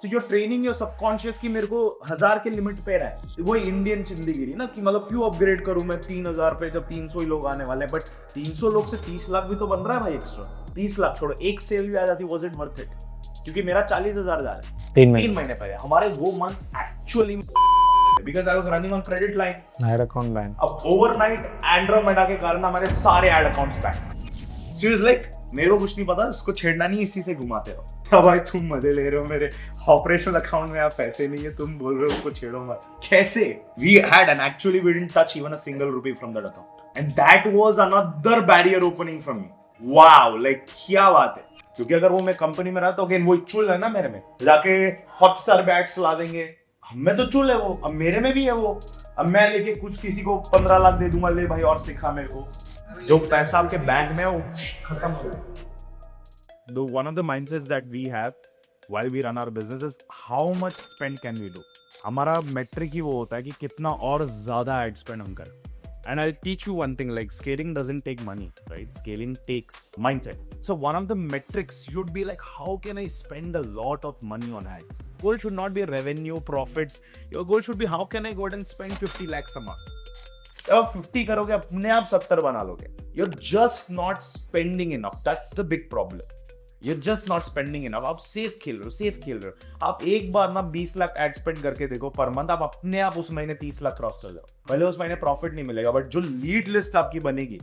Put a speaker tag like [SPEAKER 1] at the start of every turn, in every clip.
[SPEAKER 1] So you are training your subconscious कि मेरे को 1000 के लिमिट पे रहा है। वो इंडियन जिंदगी ना कि मतलब क्यों अपग्रेड करूं मैं 3000 पे जब 300 ही लोग आने वाले हैं। बट 300 लोग से 30 लाख भी तो बन रहा है भाई एक्स्ट्रा। 30 लाख छोड़ो, एक सेल भी आ जाती, वाज इट वर्थ इट? क्योंकि मेरा 40,000 जा रहा है 3 महीने पहले। हमारे वो month actually because I was running on credit line,
[SPEAKER 2] ad account bank.
[SPEAKER 1] अब ओवरनाइट एंड्रोमेडा के कारण हमारे सारे ad accounts back. So he was like, मेरे को कुछ नहीं पता, उसको छेड़ना नहीं, इसी से घुमाते रहो। अब भाई तुम मजे ले रहे हो, मेरे ऑपरेशनल अकाउंट में आप पैसे नहीं है, तुम बोल रहे हो उसको छेड़ो मत। कैसे? We had and actually we didn't touch even a single rupee from that account, and that was another barrier opening for me. Wow, like क्या बात है। क्योंकि अगर वो मैं कंपनी में रहता, अगेन वो चुल है ना मेरे में, जाके हॉटस्टार बैट्स ला देंगे, हमें तो चुल है वो, अब मेरे में भी है वो। अब मैं लेके कुछ किसी को 15 लाख दे दूंगा, ले भाई और सिखा मेरे को, जो पैसा आपके बैंक में है वो खत्म हो जाए। One of the mindsets that we have while we run our business is how much spend can we do. हमारा मेट्रिक ही वो होता है कि कितना और ज्यादा एड स्पेंड हम करें। And I'll teach you one thing, like scaling doesn't take money, right? Scaling takes mindset. So one of the metrics should be like, how can I spend a lot of money on ads? Goal should not be revenue, profits. Your goal should be, how can I go ahead and spend 50 lakhs a month? अब 50 करोगे, अपने आप 70 बना लोगे। You're just not spending enough. That's the big problem. You're just not spending enough. आप safe खेल रहे हो। आप एक बार ना 20 लाख एड स्पेंड करके देखो पर मंथ, आप अपने आप उस महीने 30 लाख क्रॉस कर जाओ। भले उस महीने प्रॉफिट नहीं मिलेगा, बट जो लीड लिस्ट आपकी बनेगी,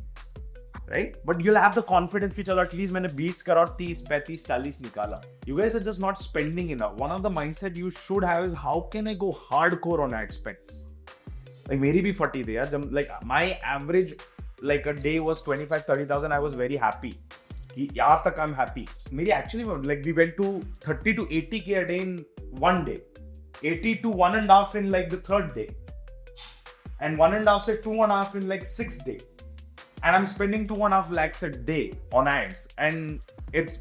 [SPEAKER 1] right, but you'll have the confidence कि चलो एटलीस्ट मैंने 20 करोड़ 30 35 40 निकाला। You guys are just not spending enough. One of the mindset you should have is, how can I go hardcore on ad spends? Like मेरी भी फटी थी यार, जब like my average like a day was 25-30,000। I was very happy कि यहाँ तक I am happy. मेरी actually like we went to 30 to 80 K a day in one day, 80 to 1.5 in like the third day, and 1.5 से 2.5 in like 6th day, and I'm spending 2.5 lakhs a day on ads, and it's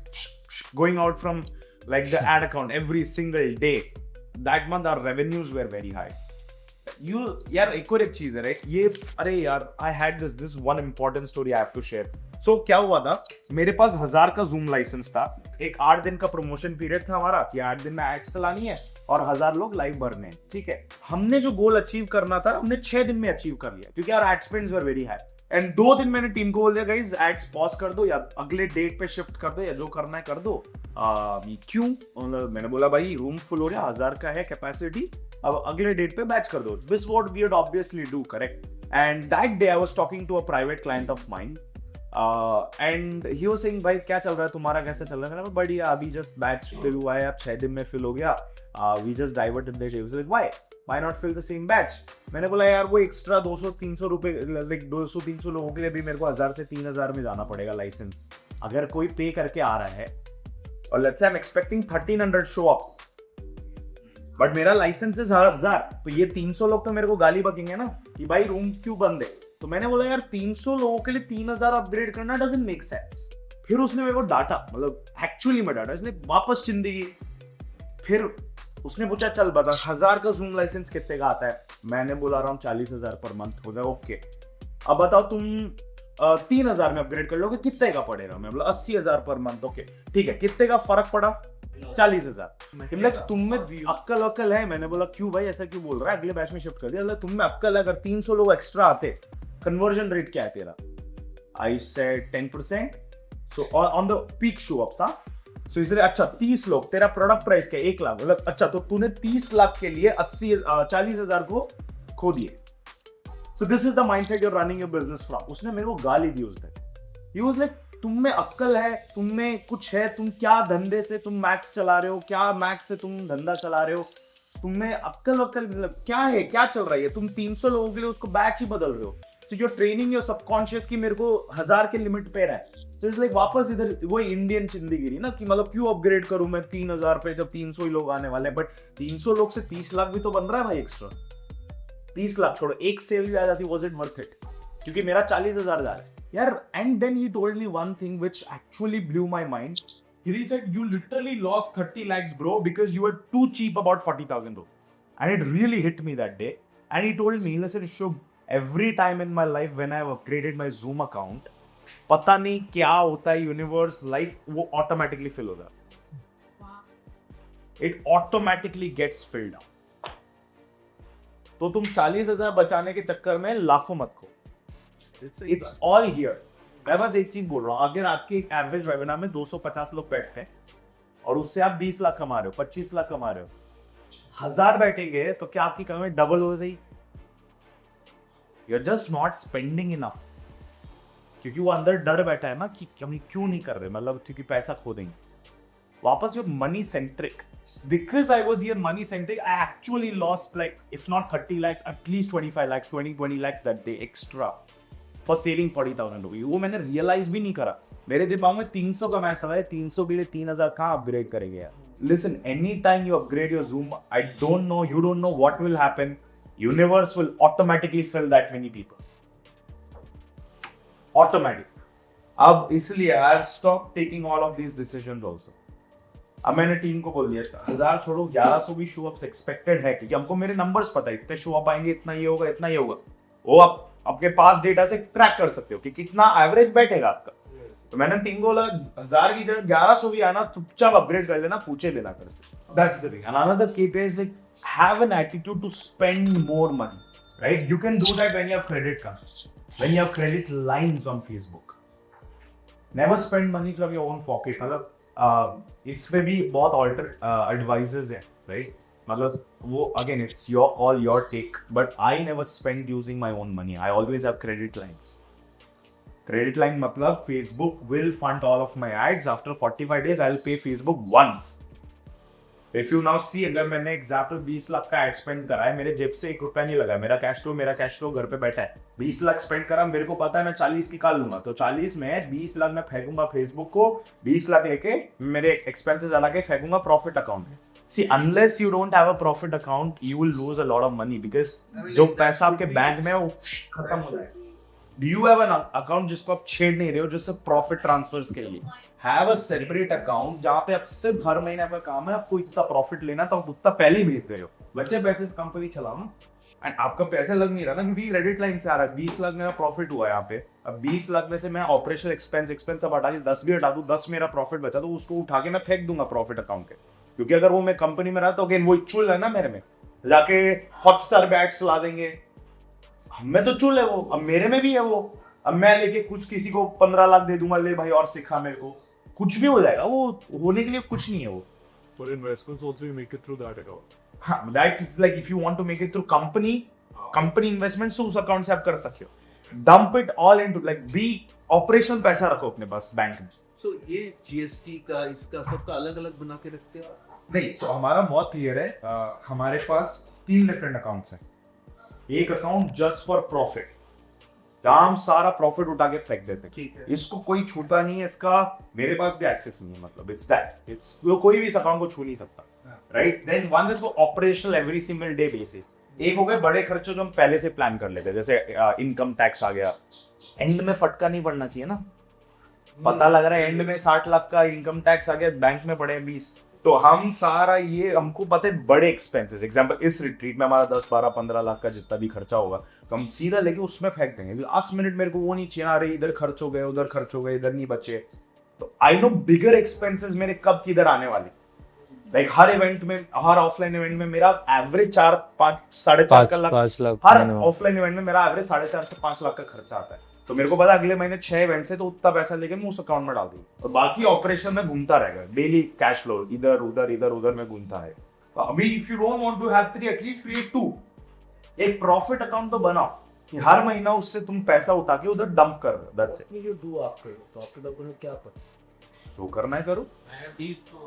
[SPEAKER 1] going out from like the ad account every single day. That month our revenues were very high. You यार एक और एक चीज है right, ये अरे यार I had this one important story I have to share. So क्या हुआ था, मेरे पास 1000 का जूम लाइसेंस था। एक 8 दिन का प्रमोशन पीरियड था हमारा कि 8 दिन में एड्स चलानी है और 1000 लोग लाइव भरने हैं, ठीक है। हमने जो गोल अचीव करना था हमने 6 दिन में अचीव कर लिया, क्योंकि यार add spends were very high. And 2 दिन मैंने टीम को बोल दिया, गाइस एड्स पॉज कर दो या अगले डेट पे शिफ्ट कर दो या जो करना है कर दो। क्यों? मैंने बोला भाई रूम फुल हो रहा है, 1000 का है कैपेसिटी, अब अगले डेट पे बैच कर दो। This what we would obviously do, correct? And that day I was talking to a private client of mine, and he was saying भाई क्या चल रहा है तुम्हारा, कैसा चल रहा है? मैंने बढ़िया, अभी जस्ट बैच फिल हुआ है, अब 6 दिन में फिल हो गया, we just diverted the shaves. Like why not fill the same batch? मैंने बोला यार वो एक्स्ट्रा 200-300 रुपए, लाइक 200-300 लोगों के लिए भी मेरे को 1000 से 3000 में जाना पड़ेगा लाइसेंस। अगर कोई पे करके आ रहा है और let's say I am expecting 1300 show ups, but मेरा लाइसेंस है 1000, तो ये 300 लोग तो मेरे को गाली बकेंगे ना कि भाई रूम क्यों बंद है। तो मैंने बोला यार 300 लोगों के लिए 3000 अपग्रेड करना डजंट मेक सेंस। फिर उसने मेरे को डांटा, मतलब एक्चुअली में डांटा, इसने वापस जिंदगी। फिर उसने पूछा चल बता 1000 का जूम लाइसेंस कितने का आता है? मैंने बोला अराउंड 40,000 पर मंथ हो गया। ओके, अब बताओ तुम 3000 में अपग्रेड कर लोगे, कितने का पड़ेगा? मैं बोला 80,000 पर मंथ। ओके ठीक है, कितने का फर्क पड़ा? 40,000। तुम में अक्कल है? मैंने बोला क्यों भाई ऐसा क्यों बोल रहा है, अगले बैच में शिफ्ट कर दिया। तुम में अक्कल है? अगर 300 लोग एक्स्ट्रा आते, कन्वर्जन रेट क्या है तेरा? I said 10%, so on the peak show ups. हाँ, सो इसलिए अच्छा 30 लोग, तेरा प्रोडक्ट प्राइस क्या? 1 लाख। मतलब अच्छा, तो तूने 30 लाख के लिए 40,000 को खो दिए। So this is the mindset you are running your business from. उसने मेरे को गाली दी उस दिन। ही वाज लाइक तुम में अक्कल है, तुम में कुछ है, तुम क्या धंधे से तुम मैक्स चला रहे हो, क्या मैक्स से तुम धंधा चला रहे हो, तुम में अक्कल मतलब क्या है, क्या चल रहा है? तुम 300 लोगों के लिए उसको बैच ही बदल रहे हो। So you are training your subconscious कि मेरे को 1000 के लिमिट पे रहा है। तो इट्स लाइक वापस इधर वो इंडियन जिंदगी ना कि मतलब क्यों अपग्रेड करूं मैं 3000 पे जब 300 ही लोग आने वाले हैं। बट 300 लोग से 30 लाख भी तो बन रहा है भाई एक्स्ट्रा। 30 लाख छोड़ो, एक सेल भी आ जाती, वाज इट वर्थ इट? क्योंकि मेरा 40,000 जा रहा है यार। And then he told me one thing which actually blew my mind. He said, you literally lost 30 lakhs, bro, because you were too cheap about 40,000 rupees. And it really hit me that day. And he told me, listen, Shubh, every time in my life when I have upgraded my Zoom account, पता नहीं क्या होता है, universe life वो automatically fill हो जाता है। it automatically gets filled up. तो तुम 40,000 बचाने के चक्कर में लाखों मत खो. It's all here. मैं बस एक चीज बोल रहा हूँ, अगर आपके एक एवरेज वेबिनार में 250 लोग बैठते हैं और उससे आप 20 लाख कमा रहे हो, 25 लाख कमा रहे हो, 1000 बैठेंगे तो क्या आपकी कमाई डबल हो जाएगी? You're just not spending enough. क्योंकि वो अंदर डर बैठा है ना कि हम क्यों नहीं कर रहे, मतलब क्योंकि पैसा खो देंगे. वापस you're money centric. Because I was here money centric, I actually lost like if not 30 lakhs, at least 25 lakhs, 20 lakhs that day extra for saving 40,000 rupees. वो मैंने realize भी नहीं करा. मेरे दिमाग में 300 कमाया सवाल है, 300 भी 3,000 कहाँ upgrade करेंगे यार? Listen, anytime you upgrade your Zoom, I don't know, you don't know what will happen. Universe will automatically fill that many people. Automatic. अब इसलिए I have stopped taking all of these decisions also. अब मैंने team को बोल दिया 1000 छोड़ो, 1100 भी show ups expected है क्योंकि हमको मेरे नंबर्स पता है, इतने शो अप आएंगे, इतना ये होगा, इतना ये होगा. वो आप आपके पास डेटा से ट्रैक कर सकते हो कि कितना एवरेज बैठेगा आपका. तो मैंने टीम को बोला 1000 की जगह 1100 भी आना, चुपचाप अपग्रेड कर लेना, पूछे बिना कर से. That's the thing. And another KPI is like have an attitude to spend more money, right? You can do that when you have credit cards, when you have credit lines on Facebook. Never spend money from your own pocket. मतलब इसमें भी बहुत alter advises है, right? मतलब वो again it's your all your take, but I never spend using my own money. I always have credit lines. Credit line मतलब Facebook will fund all of my ads. After 45 days I'll pay Facebook once. If you now see, अगर मैंने example 20 lakh का ad spend करा है, मेरे जेब से 1 रुपया नहीं लगा, मेरा कैश फ्लो घर पे बैठा है. 20 लाख स्पेंड करा, मेरे को पता है मैं 40 निकाल लूंगा, तो 40 में 20 लाख मैं फेंकूंगा फेसबुक को, 20 लाख लेके मेरे एक्सपेंसेस अलग के फेंकूंगा प्रॉफिट अकाउंट में. See, unless you don't have a profit account, you will lose a lot of money because जो पैसा आपके बैंक में है वो खत्म हो जाएगा. Do you have an account जिसको आप छेड़ नहीं रहे हो, जो सिर्फ प्रॉफिट ट्रांसफर्स के लिए? Have a separate account जहाँ पे आप सिर्फ हर महीने आपका काम है, आपको इतना प्रॉफिट लेना तो आप उतना पहले ही भेज दे रहे हो. बच्चे पैसे से कंपनी चलाओ ना, एंड आपका पैसा लग नहीं रहा ना क्योंकि क्रेडिट लाइन से आ रहा है. 20 लाख मेरा प्रॉफिट हुआ है यहाँ पे. अब 20 लाख में से मैं ऑपरेशनल एक्सपेंस अब हटा के 10 भी हटा दूं, 10 मेरा प्रॉफिट बचा तो उसको उठा के मैं फेंक दूंगा प्रॉफिट अकाउंट के. क्योंकि अगर वो मैं कंपनी में रहा तो अगेन वो चुल है ना मेरे में, जाके हॉटस्टार बैट्स ला देंगे. हमें तो चुल है वो, अब मेरे में भी है वो. अब मैं लेके कुछ किसी को 15 लाख दे दूंगा, ले भाई और सिखा मेरे को, कुछ भी हो जाएगा. वो होने के लिए कुछ नहीं है वो.
[SPEAKER 2] For investments also you make it through that account.
[SPEAKER 1] हाँ, that is like if you want to make it through company investments तो उस अकाउंट से आप कर सकते हो. Dump it all into like be operational पैसा रखो अपने पास बैंक में.
[SPEAKER 3] So ये GST का इसका सबका अलग-अलग बना के रखते हो?
[SPEAKER 1] नहीं, so हमारा बहुत क्लियर है. हमारे पास 3 डिफरेंट अकाउंट्स हैं. एक अकाउंट जस्ट फॉर प्रॉफिट, जहां हम सारा प्रॉफिट उठा के फेंक देते हैं. इसको कोई छूता नहीं है, इसका मेरे पास भी एक्सेस नहीं है. मतलब इट्स कोई भी इस अकाउंट को छू नहीं सकता, right? Then one is operational every single day basis. एक हो गए बड़े खर्चों जो हम पहले से प्लान कर लेते हैं, जैसे इनकम टैक्स आ गया. एंड में फटका नहीं पड़ना चाहिए ना. पता लग रहा है एंड में 60 लाख का इनकम टैक्स आ गया, बैंक में पड़े 20. तो हम सारा ये हमको पता है बड़े एक्सपेंसेस, एग्जांपल इस रिट्रीट में हमारा 10, 12, 15 लाख का जितना भी खर्चा होगा तो हम सीधा लेके उसमें फेंक देंगे. लास्ट मिनट मेरे को वो नहीं चाहिए, अरे इधर खर्च हो गए, उधर खर्च हो गए, इधर नहीं बचे. तो आई नो बिगर एक्सपेंसेस मेरे कब किधर आने वाले. लाइक हर इवेंट में, हर ऑफलाइन इवेंट में मेरा एवरेज 4-5 साढ़े 4 लाख, हर ऑफलाइन इवेंट में मेरा एवरेज 4.5 से 5 लाख का खर्चा आता है. तो मेरे को पता अगले महीने 6 इवेंट से तो उतना पैसा लेके मैं उस अकाउंट में डाल दूँ और बाकी ऑपरेशन में घूमता रहेगा. डेली कैश फ्लो इधर उधर में घूमता है. अभी if you don't want to have 3, at least create 2. एक प्रॉफिट अकाउंट तो बनाओ कि हर महीना उससे तुम पैसा उठा के उधर डंप कर दो. That's it.
[SPEAKER 3] You do after profit account क्या पता
[SPEAKER 1] जो करना है करो.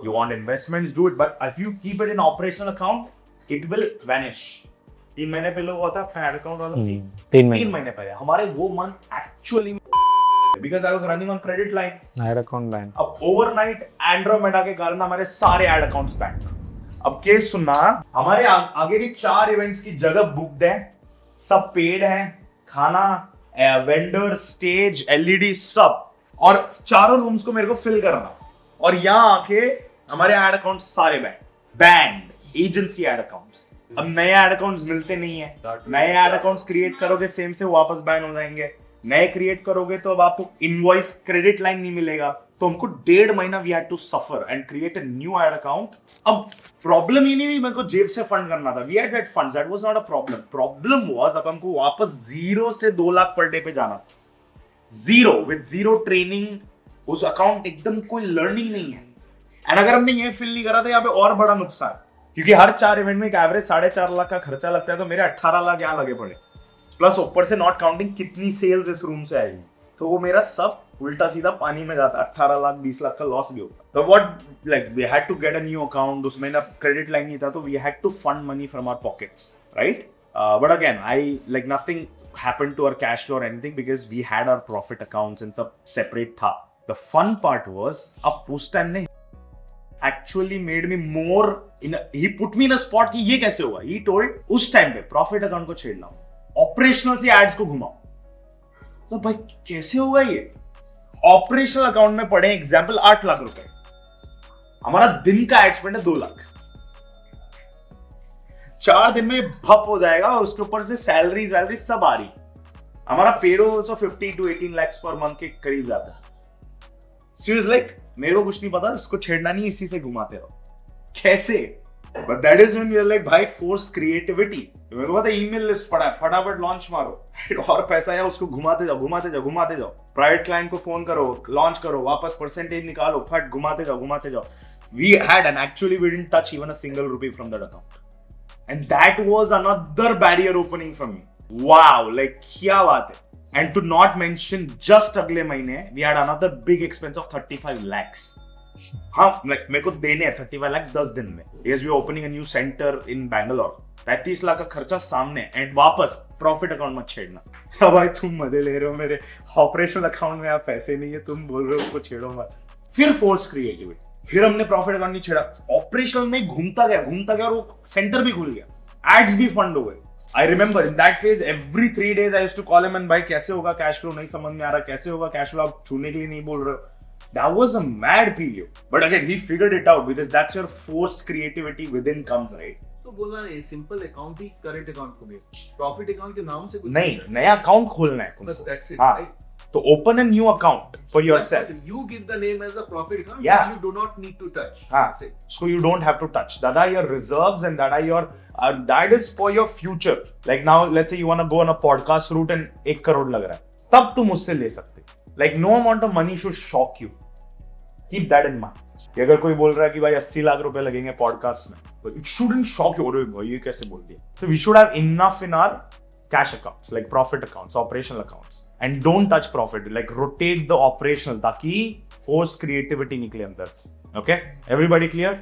[SPEAKER 1] You want investments, do it, but if you keep it in operational account, it will vanish. 3 महीने पहले हुआ था पैड अकाउंट वाला सीन. 3 महीने पहले हमारे वो month actually because I was running on credit line,
[SPEAKER 4] ad account ban.
[SPEAKER 1] अब ओवरनाइट एंड्रोमेडा के कारण हमारे सारे एड अकाउंट्स बैन. अब केस सुनना, हमारे आगे की 4 इवेंट्स की जगह बुक्ड है, सब पेड है, खाना, वेंडर, स्टेज, एलईडी सब, और 4 रूम्स को मेरे को फिल करना. और यहाँ आके हमारे एड अकाउंट्स सारे बैंड एजेंसी एड अकाउंट्स. अब नए एड अकाउंट्स मिलते नहीं है. नए एड अकाउंट्स क्रिएट करोगे सेम से वापस बैन हो जाएंगे. नए क्रिएट करोगे तो अब आपको इनवॉइस क्रेडिट लाइन नहीं मिलेगा. तो हमको 1.5 महीना we had to suffer and create a new ad account. अब प्रॉब्लम ये नहीं थी मेरे को जेब से फंड करना था, we had that funds, that was not a problem. Problem was अब हमको वापस 0 से 2 लाख पर डे पे जाना था, 0 विद 0 ट्रेनिंग, उस अकाउंट एकदम कोई लर्निंग नहीं है। एंड अगर हमने ये फील नहीं करा तो यहाँ पे और बड़ा नुकसान, क्योंकि हर 4 इवेंट में एक एवरेज 4.5 लाख का खर्चा लगता है, तो मेरे 18 लाख यहाँ लगे पड़े, प्लस ऊपर से नॉट काउंटिंग कितनी सेल्स इस रूम से आएगी, तो वो मेरा सब उल्टा सीधा पानी में जाता, 18 लाख 20 लाख का लॉस भी होता। तो what like we had to get a new account, उसमें ना क्रेडिट लाइन नहीं था, तो we had to fund money from our pockets, right? But again I like nothing happened to our cash flow or anything because we had our profit accounts and सब separate था। The fun part was अब उस time ने actually made me more he put me in a spot कि ये कैसे होगा। He told उस टाइम पे profit account को छेड़ लाओ, ऑपरेशनल से एड्स को घुमाओ, तो भाई कैसे होगा ये? ऑपरेशनल अकाउंट में पड़े एग्जाम्पल 8 लाख रुपए, हमारा दिन का एड स्पेंड है 2 लाख, 4 दिन में भप हो जाएगा और उसके ऊपर से सैलरीज वैलरी सब आ रही, हमारा payroll 50 to 18 lakhs per month के करीब जाता है। सीरियस लाइक मेरे को कुछ नहीं पता, इसको छेड़ना नहीं, इसी से घुमाते रहो। कैसे? But that is when you are like भाई फोर्स क्रिएटिविटी। मेरे को पता ईमेल लिस्ट पड़ा है, फटाफट लॉन्च मारो और पैसा है उसको घुमाते जाओ घुमाते जाओ घुमाते जाओ, प्राइवेट क्लाइंट को फोन करो, लॉन्च करो, वापस परसेंटेज निकालो, फट घुमाते जाओ घुमाते जाओ। We had and actually we didn't touch even a single rupee from that account and that was another barrier opening for me. Wow, like क्या बात है। And to not mention just अगले महीने we had another big expense of 35 lakhs. हाँ, like मेरे को देने हैं 35 lakhs 10 दिन में, because we are opening a new center in Bangalore। 35 lakh का खर्चा सामने, एंड वापस प्रॉफिट अकाउंट मत छेड़ना। अब भाई तुम मजे ले रहे हो, मेरे ऑपरेशनल अकाउंट में आप पैसे नहीं है, तुम बोल रहे हो उसको छेड़ो मत। फिर फोर्स क्रिएटिविटी, फिर हमने प्रॉफिट अकाउंट नहीं छेड़ा, ऑपरेशनल में घूमता गया और वो सेंटर भी खुल गया, एड्स भी फंड हो गए। I remember in that phase every 3 days I used to call him and भाई कैसे होगा कैश फ्लो, नहीं समझ में आ रहा, कैसे होगा कैश फ्लो, आप छूने के लिए नहीं बोल रहे हो। That was a mad period, but again he figured it out because that's your forced creativity within comes, right?
[SPEAKER 3] तो बोला ना सिंपल अकाउंट ही करेंट अकाउंट को भी, प्रॉफिट अकाउंट के नाम से कुछ
[SPEAKER 1] नहीं, नया अकाउंट खोलना है
[SPEAKER 3] बस, that's it,
[SPEAKER 1] हाँ,
[SPEAKER 3] right?
[SPEAKER 1] तो open a new account for yourself.
[SPEAKER 3] But you give the name as a profit account,
[SPEAKER 1] Yeah.
[SPEAKER 3] which you do not need to touch.
[SPEAKER 1] हाँ,
[SPEAKER 3] That's it.
[SPEAKER 1] so you don't have to touch. That are your reserves and that are your that is for your future. Like now, let's say you want to go on a podcast route and 1 crore लग रहा है, तब तुम उससे ले सकते। Like no amount of money should shock you. Keep that in mind. कि अगर कोई बोल रहा है कि भाई 80 लाख रुपए लगेंगे पॉडकास्ट में, तो it shouldn't shock you. अरे भाई ये कैसे बोल दिया? So we should have enough in our cash accounts, like profit accounts, operational accounts, and don't touch profit. Like rotate the operational, ताकि force creativity निकले अंदर से. Okay? Everybody clear?